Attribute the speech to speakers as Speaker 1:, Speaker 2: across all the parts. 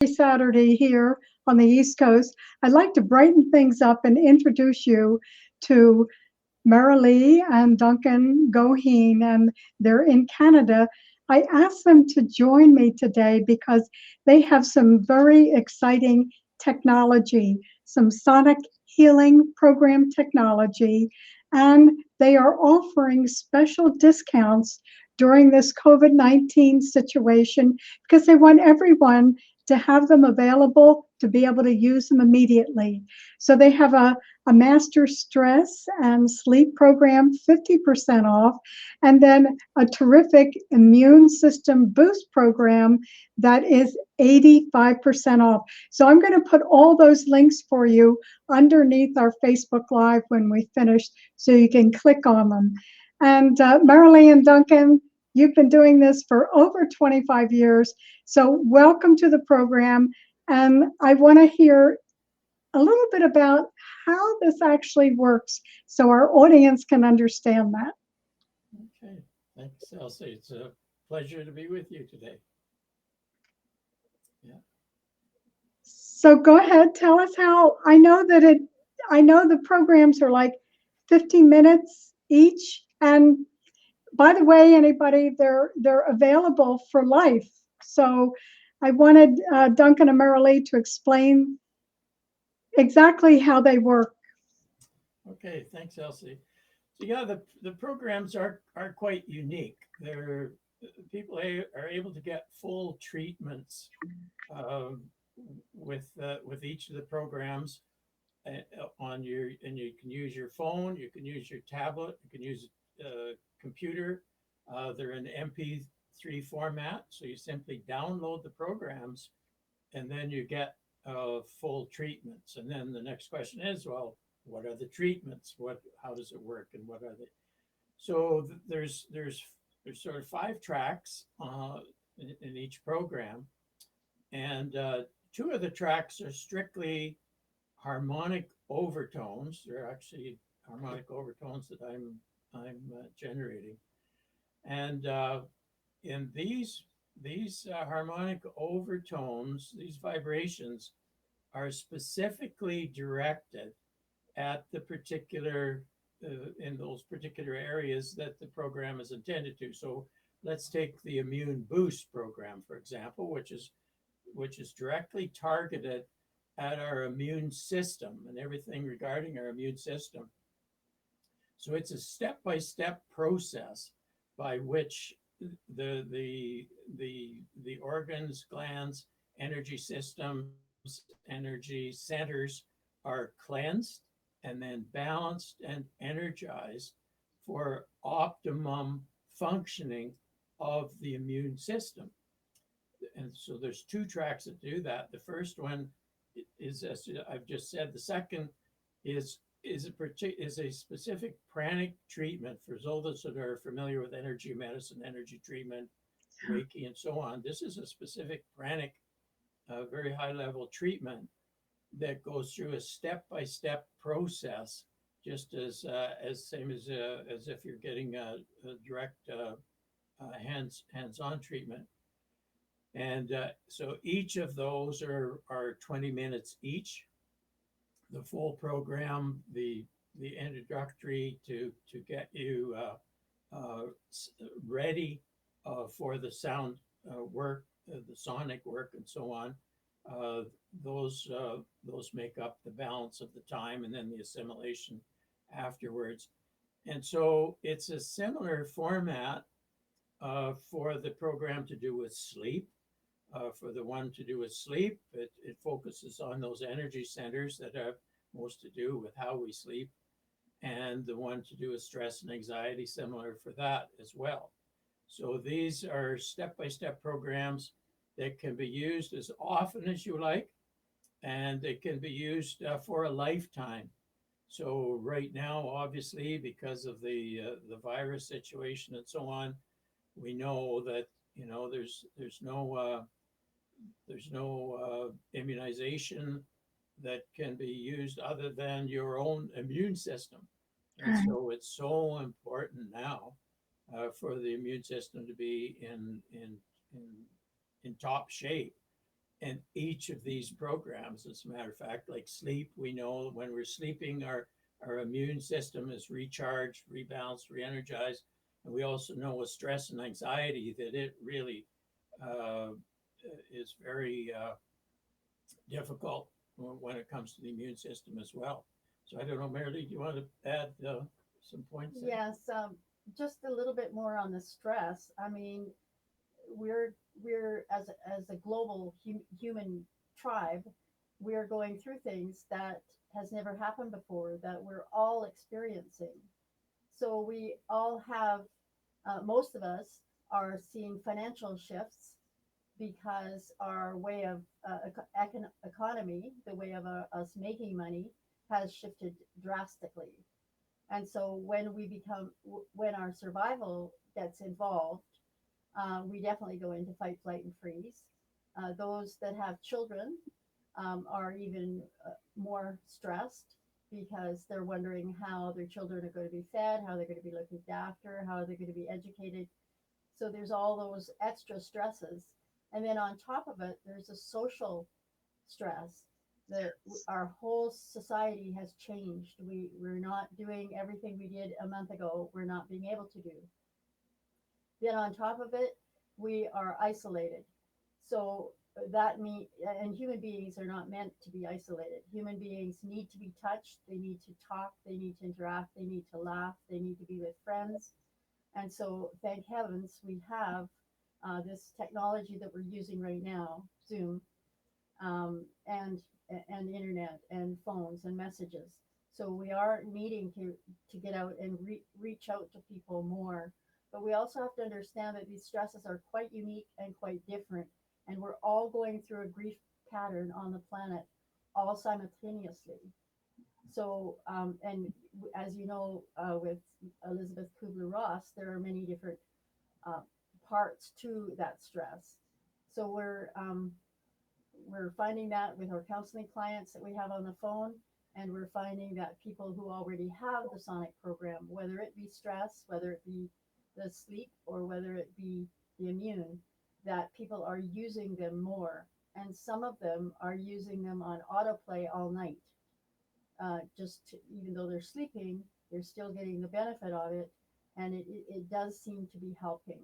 Speaker 1: Saturday here on the East Coast. I'd like to brighten things up and introduce you to Marilee and Duncan Goheen, and they're in Canada. I asked them to join me today because they have some very exciting technology, some sonic healing program technology, and they are offering special discounts during this COVID-19 situation because they want everyone to have them available to be able to use them immediately. So they have a master stress and sleep program, 50% off, and then a terrific immune system boost program that is 85% off. So I'm going to put all those links for you underneath our Facebook Live when we finish so you can click on them. And Marilee and Duncan, you've been doing this for over 25 years. So welcome to the program. And I want to hear a little bit about how this actually works so our audience can understand that.
Speaker 2: Okay, thanks, Elsie. It's a pleasure to be with you today. Yeah.
Speaker 1: So go ahead, tell us how. I know the programs are like 50 minutes each. And by the way, anybody, they're available for life. So I wanted Duncan and Marilee to explain exactly how they work.
Speaker 2: Okay, thanks, Elsie. So yeah, the programs are quite unique. They're people are able to get full treatments um, with each of the programs on your, and you can use your phone, you can use your tablet, you can use a computer. They're in MP3 format, so you simply download the programs, and then you get full treatments. And then the next question is, well, what are the treatments? How does it work, and what are they? So there's sort of 5 tracks in each program, and 2 of the tracks are strictly harmonic overtones. They're actually harmonic overtones that I'm generating, and in these harmonic overtones, these vibrations are specifically directed at the particular in those particular areas that the program is intended to. So let's take the immune boost program, for example, which is directly targeted at our immune system and everything regarding our immune system. So it's a step-by-step process by which the organs, glands, energy systems, energy centers are cleansed and then balanced and energized for optimum functioning of the immune system. And so there's 2 tracks that do that. The first one is, as I've just said. The second is a specific pranic treatment for those that are familiar with energy medicine, energy treatment, Reiki, and so on. This is a specific pranic, very high level treatment that goes through a step by step process, just as same as if you're getting a direct hands on treatment. And so each of those are 20 minutes each. The full program, the introductory to get you ready for the sound work, the sonic work, and so on. Uh, those make up the balance of the time, and then the assimilation afterwards. And so it's a similar format for the program to do with sleep. For the one to do with sleep, it focuses on those energy centers that have most to do with how we sleep, and the one to do with stress and anxiety, similar for that as well. So these are step-by-step programs that can be used as often as you like, and they can be used for a lifetime. So right now, obviously, because of the virus situation and so on, we know that there's no immunization that can be used other than your own immune system. And so it's so important now for the immune system to be in top shape. And each of these programs, as a matter of fact, like sleep, we know when we're sleeping, our immune system is recharged, rebalanced, re-energized. And we also know with stress and anxiety that it really uh, is very difficult when it comes to the immune system as well. So I don't know, Marilee, do you want to add some points there?
Speaker 3: Yes, just a little bit more on the stress. I mean, we're as a global human tribe, we're going through things that has never happened before that we're all experiencing. So we all have, most of us are seeing financial shifts because our way of economy, the way of us making money, has shifted drastically. And so when our survival gets involved, we definitely go into fight, flight, and freeze. Those that have children are even more stressed because they're wondering how their children are going to be fed, how they're going to be looked after, how they're going to be educated. So there's all those extra stresses. And then on top of it, there's a social stress that our whole society has changed. We're not doing everything we did a month ago. We're not being able to do. Then on top of it, we are isolated. So that means, and human beings are not meant to be isolated. Human beings need to be touched. They need to talk. They need to interact. They need to laugh. They need to be with friends. And so, thank heavens, we have this technology that we're using right now, Zoom, um, and and the internet and phones and messages. So we are needing to get out and reach out to people more. But we also have to understand that these stresses are quite unique and quite different, and we're all going through a grief pattern on the planet, all simultaneously. So, and as you know, with Elizabeth Kubler-Ross, there are many different uh, parts to that stress. So we're finding that with our counseling clients that we have on the phone, and we're finding that people who already have the sonic program, whether it be stress, whether it be the sleep, or whether it be the immune, that people are using them more, and some of them are using them on autoplay all night. Even though they're sleeping, they're still getting the benefit of it, and it does seem to be helping.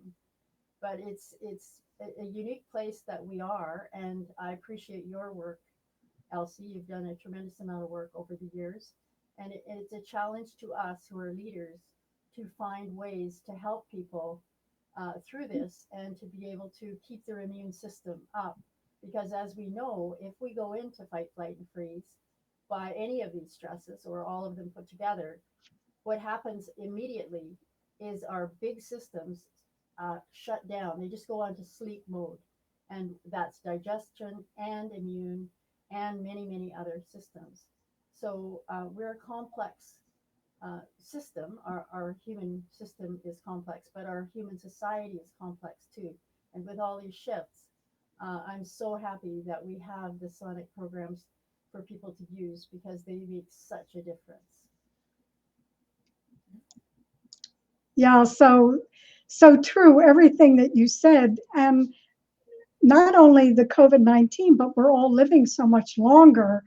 Speaker 3: But it's a unique place that we are, and I appreciate your work, Elsie. You've done a tremendous amount of work over the years, and it's a challenge to us who are leaders to find ways to help people through this and to be able to keep their immune system up. Because as we know, if we go into fight, flight, and freeze by any of these stresses or all of them put together, what happens immediately is our big systems shut down. They just go on to sleep mode. And that's digestion and immune and many, many other systems. So we're a complex system. Our human system is complex, but our human society is complex too. And with all these shifts, I'm so happy that we have the sonic programs for people to use because they make such a difference.
Speaker 1: Yeah, so true, everything that you said. And not only the COVID-19, but we're all living so much longer,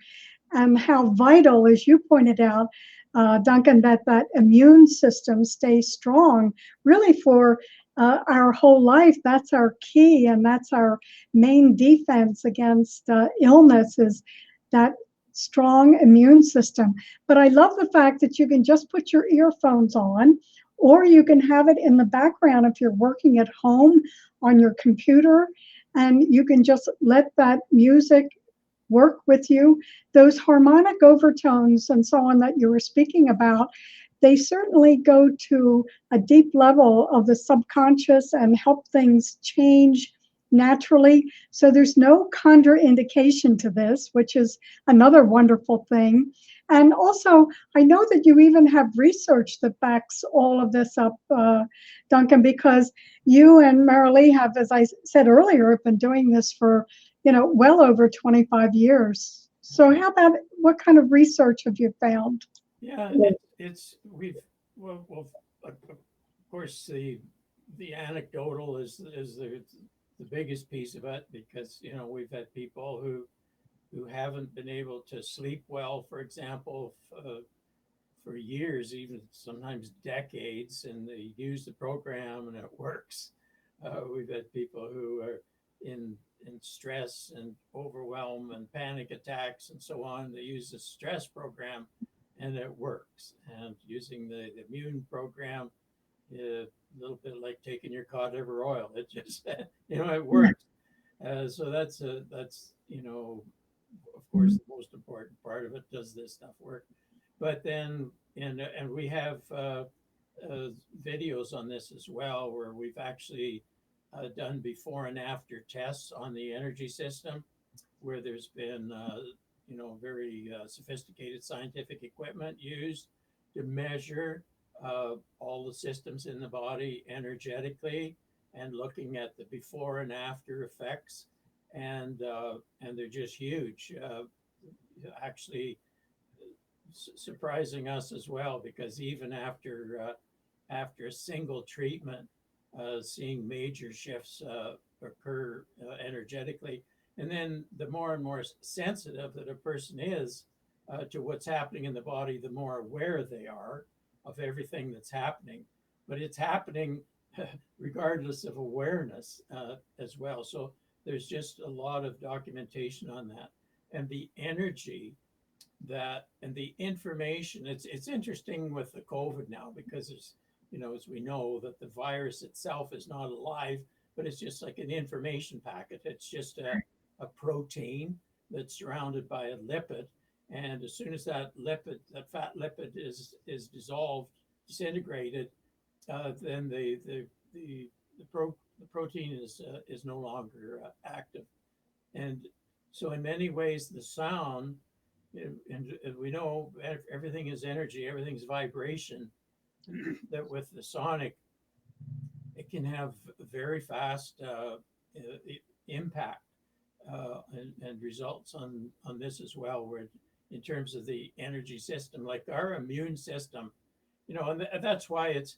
Speaker 1: and how vital, as you pointed out, Duncan, that that immune system stays strong really for our whole life. That's our key, and that's our main defense against illness is that strong immune system. But I love the fact that you can just put your earphones on, or you can have it in the background if you're working at home on your computer, and you can just let that music work with you. Those harmonic overtones and so on that you were speaking about, they certainly go to a deep level of the subconscious and help things change naturally. So there's no contraindication to this, which is another wonderful thing. And also, I know that you even have research that backs all of this up, Duncan, because you and Marilee have, as I said earlier, have been doing this for well over 25 years. So how about what kind of research have you found?
Speaker 2: Yeah, it's we've well, of course the anecdotal is the the biggest piece of it, because we've had people who haven't been able to sleep well, for example, for years, even sometimes decades, and they use the program and it works. We've had people who are in stress and overwhelm and panic attacks and so on. They use the stress program and it works. And using the immune program, a little bit like taking your cod liver oil. It just, it works. So that's of course, the most important part of it. Does this stuff work? But then, and we have videos on this as well, where we've actually done before and after tests on the energy system, where there's been very sophisticated scientific equipment used to measure all the systems in the body energetically, and looking at the before and after effects, and they're just huge. Actually, surprising us as well, because even after a single treatment, seeing major shifts occur energetically. And then the more and more sensitive that a person is to what's happening in the body, the more aware they are of everything that's happening. But it's happening regardless of awareness as well. So there's just a lot of documentation on that. And the energy and the information, it's interesting with the COVID now, because it's, as we know, that the virus itself is not alive, but it's just like an information packet. It's just a protein that's surrounded by a lipid. And as soon as that fat lipid is dissolved, disintegrated, then the protein is no longer active. And so in many ways, the sound, and we know everything is energy, everything's vibration, that with the sonic, it can have very fast impact and results on this as well, where in terms of the energy system, like our immune system, and that's why it's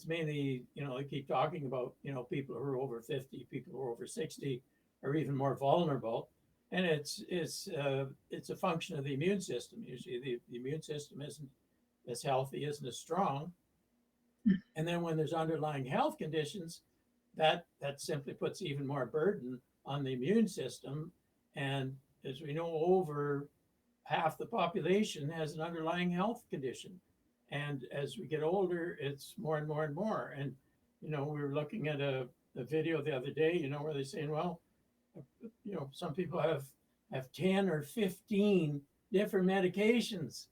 Speaker 2: mainly, I keep talking about, people who are over 50, people who are over 60 are even more vulnerable. And it's a function of the immune system. Usually the immune system isn't as healthy, isn't as strong. And then when there's underlying health conditions, that simply puts even more burden on the immune system. And as we know, over half the population has an underlying health condition. And as we get older, it's more and more and more. And, we were looking at a video the other day, where they're saying, well, some people have 10 or 15 different medications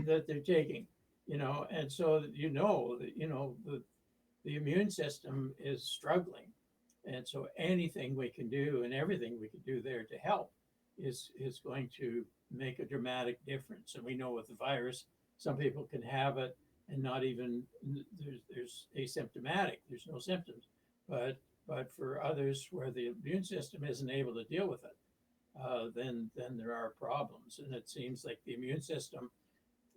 Speaker 2: that they're taking, and so the immune system is struggling. And so anything we can do and everything we can do there to help is going to make a dramatic difference. And we know with the virus, some people can have it and not even, there's asymptomatic, there's no symptoms, but for others where the immune system isn't able to deal with it, then there are problems. And it seems like the immune system,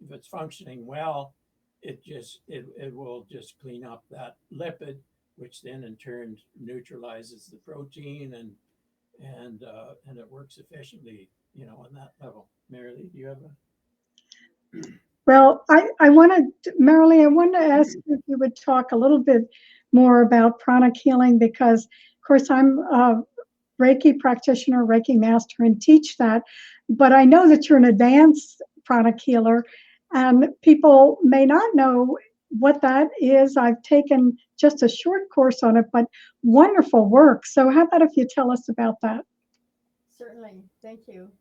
Speaker 2: if it's functioning well, it will just clean up that lipid, which then in turn neutralizes the protein, and it works efficiently, on that level. Marilee, do you have a?
Speaker 1: Well, Marilee, I wanted to ask you if you would talk a little bit more about pranic healing, because, of course, I'm a Reiki practitioner, Reiki master, and teach that. But I know that you're an advanced pranic healer, and people may not know what that is. I've taken just a short course on it, but wonderful work. So how about if you tell us about that?
Speaker 3: Certainly. Thank you.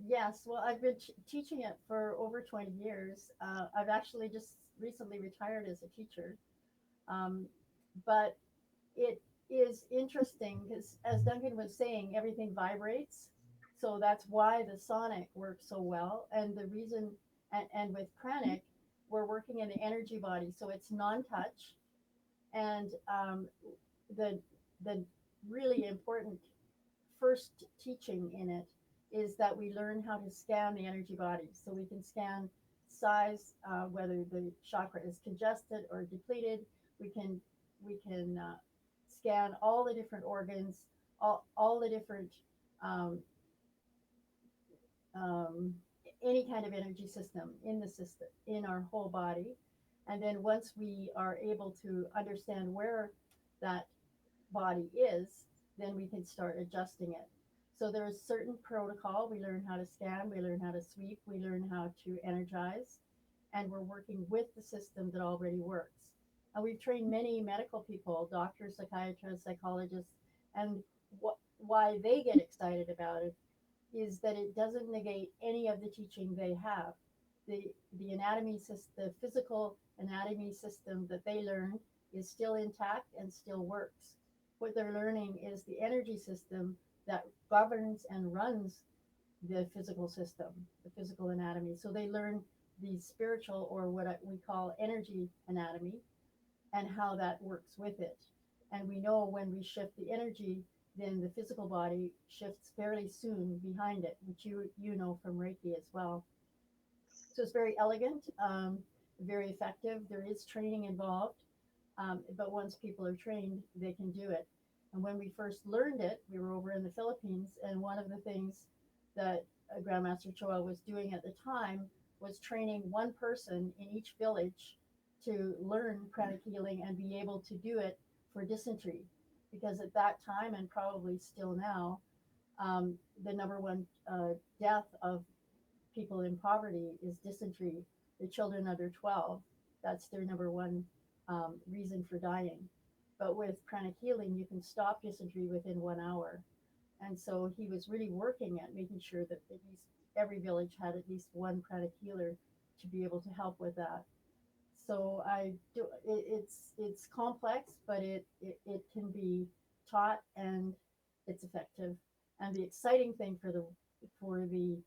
Speaker 3: Yes, well, I've been teaching it for over 20 years. I've actually just recently retired as a teacher. But it is interesting because, as Duncan was saying, everything vibrates. So that's why the sonic works so well. And the reason, and with pranic, we're working in the energy body. So it's non-touch. And the really important first teaching in it is that we learn how to scan the energy body. So we can scan size, whether the chakra is congested or depleted. We can scan all the different organs, all the different um, um, any kind of energy system in the system in our whole body. And then once we are able to understand where that body is, then we can start adjusting it. So there's certain protocol. We learn how to scan, we learn how to sweep, we learn how to energize, and we're working with the system that already works. And we've trained many medical people, doctors, psychiatrists, psychologists, and why they get excited about it is that it doesn't negate any of the teaching they have. The anatomy system, the physical anatomy system that they learned is still intact and still works. What they're learning is the energy system that governs and runs the physical system, the physical anatomy. So they learn the spiritual, or what we call energy anatomy, and how that works with it. And we know when we shift the energy, then the physical body shifts fairly soon behind it, which you know from Reiki as well. So it's very elegant, very effective. There is training involved, but once people are trained, they can do it. And when we first learned it, we were over in the Philippines, and one of the things that Grandmaster Choa was doing at the time was training one person in each village to learn pranic healing and be able to do it for dysentery. Because at that time, and probably still now, the number one death of people in poverty is dysentery. The children under 12, that's their number one reason for dying. But with pranic healing, you can stop dysentery within 1 hour. And so he was really working at making sure that at least every village had at least one pranic healer to be able to help with that. So I do. It's complex, but it can be taught, and it's effective. And the exciting thing for the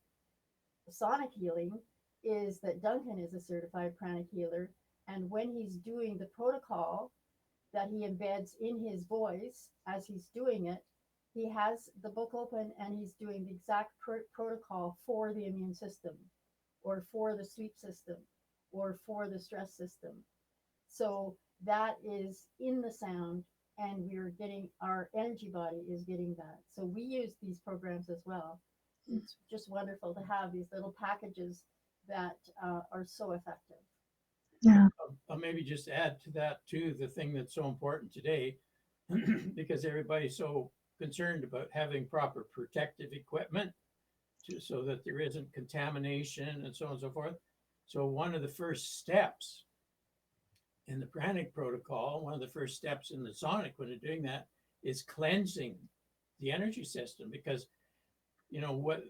Speaker 3: sonic healing is that Duncan is a certified pranic healer, and when he's doing the protocol that he embeds in his voice as he's doing it, he has the book open and he's doing the exact protocol for the immune system, or for the sleep system, or for the stress system. So that is in the sound, and we're getting, our energy body is getting that. So we use these programs as well. It's just wonderful to have these little packages that are so effective.
Speaker 1: Yeah.
Speaker 2: I'll maybe just add to that too, the thing that's so important today, because everybody's so concerned about having proper protective equipment so that there isn't contamination and so on and so forth. So one of the first steps in the pranic protocol, one of the first steps in the sonic when they're doing that, is cleansing the energy system. Because what,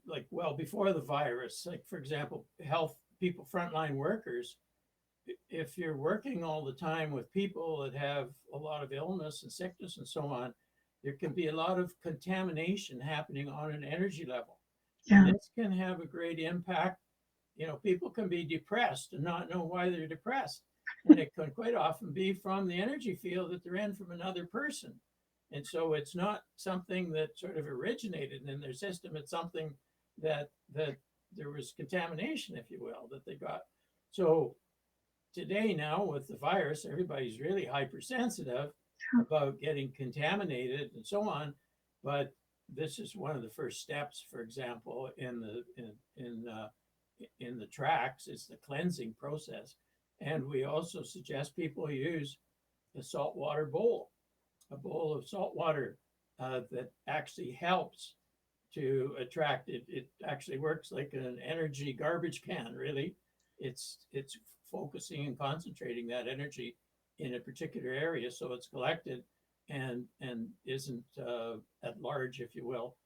Speaker 2: like, well, before the virus, like for example, health people, frontline workers, if you're working all the time with people that have a lot of illness and sickness and so on, there can be a lot of contamination happening on an energy level.
Speaker 1: Yeah.
Speaker 2: And this can have a great impact. People can be depressed and not know why they're depressed. And it can quite often be from the energy field that they're in from another person. And so it's not something that sort of originated in their system. It's something that there was contamination, if you will, that they got. So today now with the virus, everybody's really hypersensitive about getting contaminated and so on. But this is one of the first steps, for example, in the tracks, is the cleansing process. And we also suggest people use a saltwater bowl, a bowl of salt water that actually helps to attract it. It actually works like an energy garbage can, really. It's focusing and concentrating that energy in a particular area, so it's collected and isn't at large, if you will,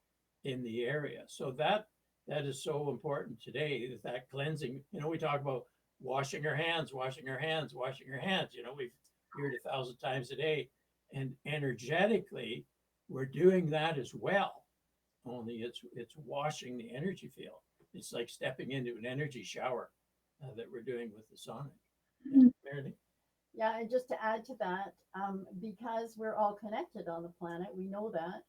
Speaker 2: in the area. So that is so important today, that cleansing. We talk about washing our hands, washing our hands, washing our hands. We've heard 1,000 times a day, and energetically, we're doing that as well. Only it's washing the energy field. It's like stepping into an energy shower that we're doing with the sonic. Yeah, Meredith?
Speaker 3: Yeah, and just to add to that, because we're all connected on the planet, we know that,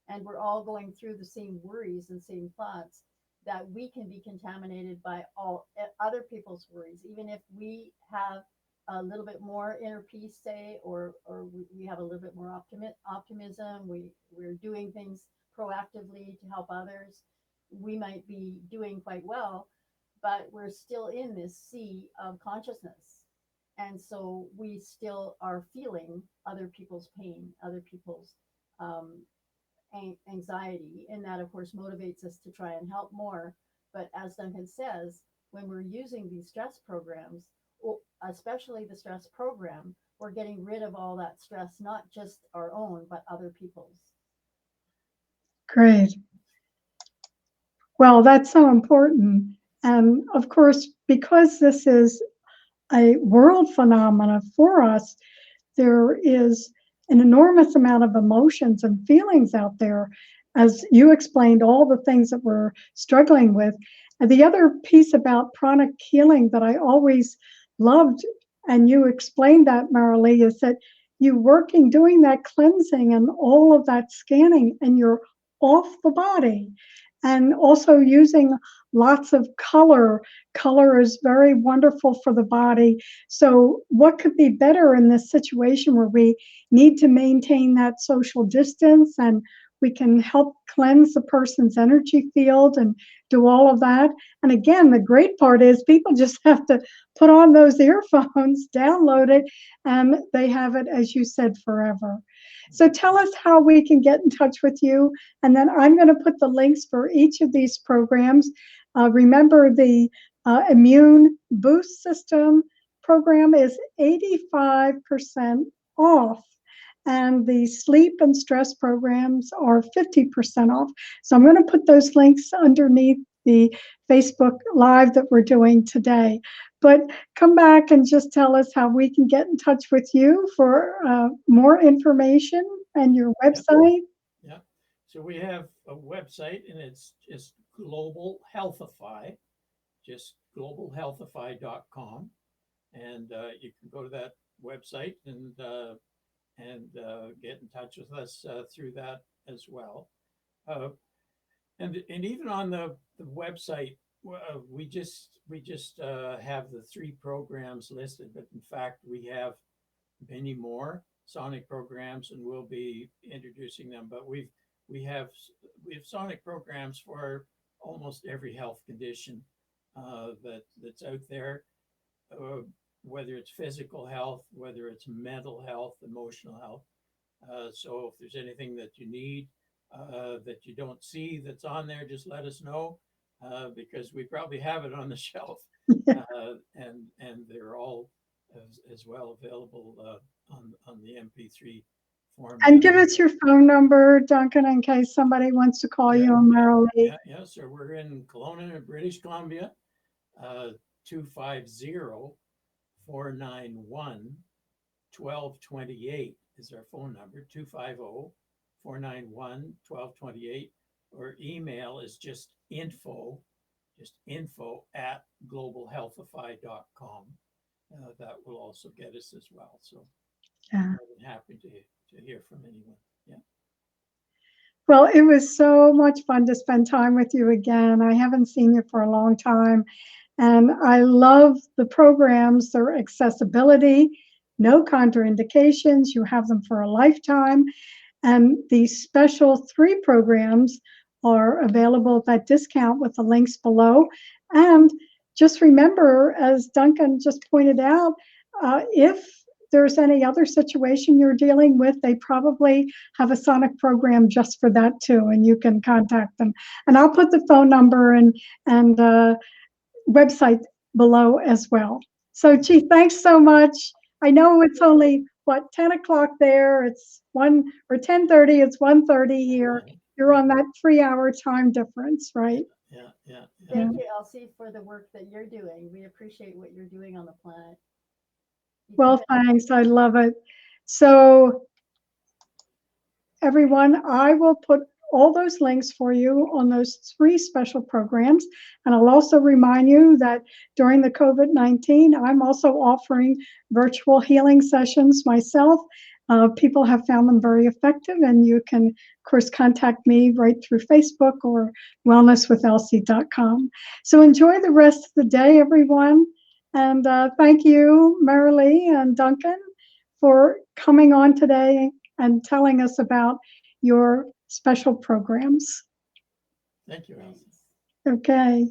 Speaker 3: and we're all going through the same worries and same thoughts, that we can be contaminated by all other people's worries. Even if we have a little bit more inner peace, say, or we have a little bit more optimism. We're doing things proactively to help others. We might be doing quite well, but we're still in this sea of consciousness. And so we still are feeling other people's pain, other people's um, anxiety. And that, of course, motivates us to try and help more. But as Duncan says, when we're using these stress programs, especially the stress program, we're getting rid of all that stress, not just our own, but other people's.
Speaker 1: Great. Well, that's so important. And of course, because this is a world phenomena for us, there is an enormous amount of emotions and feelings out there, as you explained, all the things that we're struggling with. And the other piece about pranic healing that I always loved, and you explained that, Marilee, is that you working, doing that cleansing and all of that scanning, and you're off the body. And also using lots of color. Color is very wonderful for the body. So, what could be better in this situation where we need to maintain that social distance and we can help cleanse the person's energy field and do all of that? And again, the great part is people just have to put on those earphones, download it, and they have it, as you said, forever. So, tell us how we can get in touch with you. And then I'm going to put the links for each of these programs. Remember, the Immune Boost System program is 85% off, and the sleep and stress programs are 50% off. So I'm going to put those links underneath the Facebook Live that we're doing today. But come back and just tell us how we can get in touch with you for more information and your website.
Speaker 2: Yeah. So we have a website, and it's just Global Healthify, just globalhealthify.com. And you can go to that website and get in touch with us through that as well. And even on the website, we just have the 3 programs listed, but in fact we have many more sonic programs, and we'll be introducing them. But we have sonic programs for almost every health condition that's out there, whether it's physical health, whether it's mental health, emotional health. So if there's anything that you need that you don't see that's on there, just let us know, because we probably have it on the shelf, and they're all as well available on the MP3 format.
Speaker 1: And give us your phone number, Duncan, in case somebody wants to call you on Marilee.
Speaker 2: Yeah. So we're in Kelowna, British Columbia, 250-491-1228 is our phone number, 250-491-1228. Or email is just info at globalhealthify.com. That will also get us as well. So I'm happy to hear from anyone. Yeah.
Speaker 1: Well, it was so much fun to spend time with you again. I haven't seen you for a long time. And I love the programs, their accessibility, no contraindications. You have them for a lifetime. And these special 3 programs are available at that discount with the links below. And just remember, as Duncan just pointed out, if there's any other situation you're dealing with, they probably have a sonic program just for that too, and you can contact them. And I'll put the phone number and website below as well. So, gee, thanks so much. I know it's only 10 o'clock there. It's 1 or 10:30. It's 1:30 here. You're on that 3-hour time difference, right?
Speaker 2: Yeah.
Speaker 3: Thank you, Elsie, for the work that you're doing. We appreciate what you're doing on the planet.
Speaker 1: Well, thanks. I love it. So, everyone, I will put all those links for you on those 3 special programs. And I'll also remind you that during the COVID-19, I'm also offering virtual healing sessions myself. People have found them very effective, and you can, of course, contact me right through Facebook or wellnesswithelsie.com. So enjoy the rest of the day, everyone. And thank you, Marilee and Duncan, for coming on today and telling us about your special programs.
Speaker 2: Thank you, Elsie.
Speaker 1: Okay.